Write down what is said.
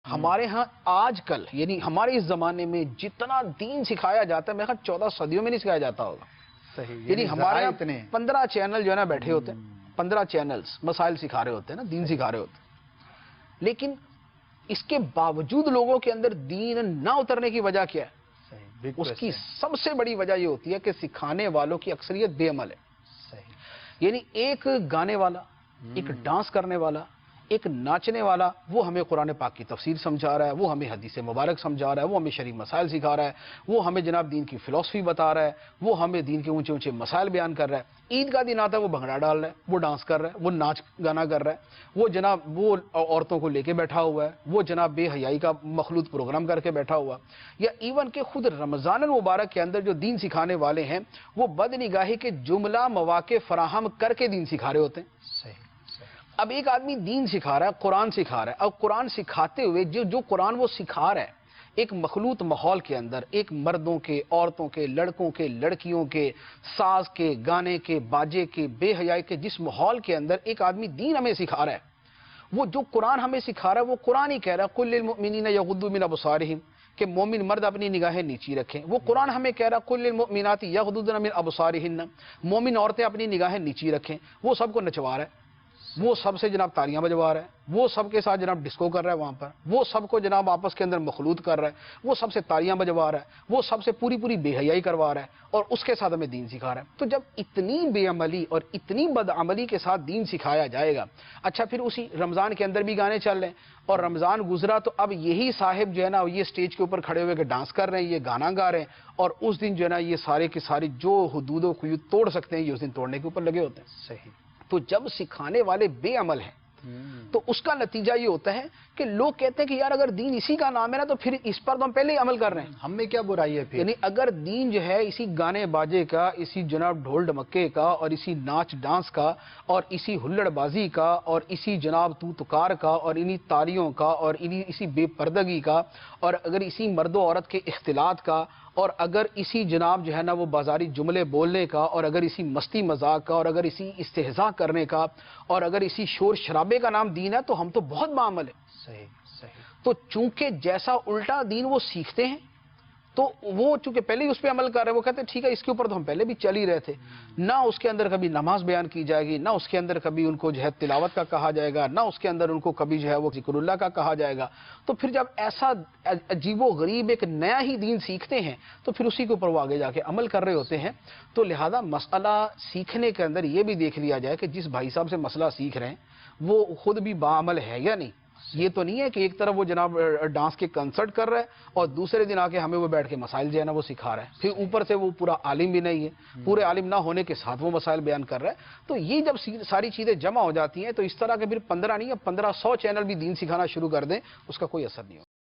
ہمارے ہاں آج کل یعنی ہمارے اس زمانے میں جتنا دین سکھایا جاتا ہے، میرے خیال 14 صدیوں میں نہیں سکھایا جاتا ہوگا. صحیح. یعنی ہمارے یہاں 15 چینل جو ہے نا بیٹھے ہوتے ہیں، 15 چینلز مسائل سکھا رہے ہوتے ہیں نا، دین سکھا رہے ہوتے ہیں. لیکن اس کے باوجود لوگوں کے اندر دین نہ اترنے کی وجہ کیا ہے؟ اس کی سب سے بڑی وجہ یہ ہوتی ہے کہ سکھانے والوں کی اکثریت بے عمل ہے. یعنی ایک گانے والا، ایک ڈانس کرنے والا، ایک ناچنے والا، وہ ہمیں قرآن پاک کی تفسیر سمجھا رہا ہے، وہ ہمیں حدیث مبارک سمجھا رہا ہے، وہ ہمیں شرعی مسائل سکھا رہا ہے، وہ ہمیں جناب دین کی فلسفی بتا رہا ہے، وہ ہمیں دین کے اونچے اونچے مسائل بیان کر رہا ہے. عید کا دن آتا ہے وہ بھنگڑا ڈال رہا ہے، وہ ڈانس کر رہا ہے، وہ ناچ گانا کر رہا ہے، وہ جناب وہ عورتوں کو لے کے بیٹھا ہوا ہے، وہ جناب بے حیائی کا مخلوط پروگرام کر کے بیٹھا ہوا. یا ایون کہ خود رمضان المبارک کے اندر جو دین سکھانے والے ہیں وہ بد نگاہی کے جملہ مواقع فراہم کر کے دین سکھا رہے ہوتے ہیں. اب ایک آدمی دین سکھا رہا ہے، قرآن سکھا رہا ہے، اب قرآن سکھاتے ہوئے جو قرآن وہ سکھا رہا ہے ایک مخلوط ماحول کے اندر، ایک مردوں کے، عورتوں کے، لڑکوں کے، لڑکیوں کے، ساز کے، گانے کے، باجے کے، بے حیائی کے جس ماحول کے اندر ایک آدمی دین ہمیں سکھا رہا ہے، وہ جو قرآن ہمیں سکھا رہا ہے وہ قرآن ہی کہہ رہا ہے قُل لِّلْمُؤْمِنِينَ يَغُضُّوا مِنْ أَبْصَارِهِمْ کہ مومن مرد اپنی نگاہیں نیچی رکھیں. وہ قرآن ہمیں کہہ رہا ہے قُل لِّلْمُؤْمِنَاتِ يَغْضُضْنَ مِنْ أَبْصَارِهِنَّ مومن عورتیں اپنی نگاہیں نیچی رکھیں. وہ سب کو نچوا رہا ہے، وہ سب سے جناب تالیاں بجوا رہا ہے، وہ سب کے ساتھ جناب ڈسکو کر رہا ہے وہاں پر، وہ سب کو جناب آپس کے اندر مخلوط کر رہا ہے، وہ سب سے تالیاں بجوا رہا ہے، وہ سب سے پوری بے حیائی کروا رہا ہے اور اس کے ساتھ ہمیں دین سکھا رہا ہے. تو جب اتنی بے عملی اور اتنی بد عملی کے ساتھ دین سکھایا جائے گا، اچھا پھر اسی رمضان کے اندر بھی گانے چل رہے ہیں اور رمضان گزرا تو اب یہی صاحب جو ہے نا یہ سٹیج کے اوپر کھڑے ہوئے کہ ڈانس کر رہے ہیں، یہ گانا گا رہے ہیں اور اس دن جو ہے نا یہ سارے کے سارے جو حدود و قیود توڑ سکتے ہیں یہ اس دن توڑنے کے اوپر لگے ہوتے ہیں. صحیح. تو جب سکھانے والے بے عمل ہیں تو اس کا نتیجہ یہ ہوتا ہے کہ لوگ کہتے ہیں کہ یار اگر دین اسی کا نام ہے نا تو پھر اس پر تو ہم پہلے ہی عمل کر رہے ہیں، ہم میں کیا برائی ہے پھر. یعنی اگر دین جو ہے اسی گانے باجے کا، اسی جناب ڈھول ڈمکے کا اور اسی ناچ ڈانس کا اور اسی ہلڑ بازی کا اور اسی جناب تو تکار کا اور انہی تالیوں کا اور اسی بے پردگی کا اور اگر اسی مرد و عورت کے اختلاط کا اور اگر اسی جناب جو ہے نا وہ بازاری جملے بولنے کا اور اگر اسی مستی مذاق کا اور اگر اسی استہزاء کرنے کا اور اگر اسی شور شرابے کا نام دین ہے تو ہم تو بہت معامل ہے. صحیح. تو چونکہ جیسا الٹا دین وہ سیکھتے ہیں تو وہ چونکہ پہلے ہی اس پہ عمل کر رہے ہیں، وہ کہتے ہیں ٹھیک ہے اس کے اوپر تو ہم پہلے بھی چل ہی رہے تھے. نہ اس کے اندر کبھی نماز بیان کی جائے گی، نہ اس کے اندر کبھی ان کو جو ہے تلاوت کا کہا جائے گا، نہ اس کے اندر ان کو کبھی جو ہے وہ ذکر اللہ کا کہا جائے گا. تو پھر جب ایسا عجیب و غریب ایک نیا ہی دین سیکھتے ہیں تو پھر اسی کے اوپر وہ آگے جا کے عمل کر رہے ہوتے ہیں. تو لہذا مسئلہ سیکھنے کے اندر یہ بھی دیکھ لیا جائے کہ جس بھائی صاحب سے مسئلہ سیکھ رہے ہیں وہ خود بھی باعمل ہے یا نہیں. یہ تو نہیں ہے کہ ایک طرف وہ جناب ڈانس کے کنسرٹ کر رہا ہے اور دوسرے دن آ کے ہمیں وہ بیٹھ کے مسائل جو ہے نا وہ سکھا رہا ہے، پھر اوپر سے وہ پورا عالم بھی نہیں ہے، پورے عالم نہ ہونے کے ساتھ وہ مسائل بیان کر رہا ہے. تو یہ جب ساری چیزیں جمع ہو جاتی ہیں تو اس طرح کے پھر 15 نہیں یا 1500 چینل بھی دین سکھانا شروع کر دیں اس کا کوئی اثر نہیں ہوگا.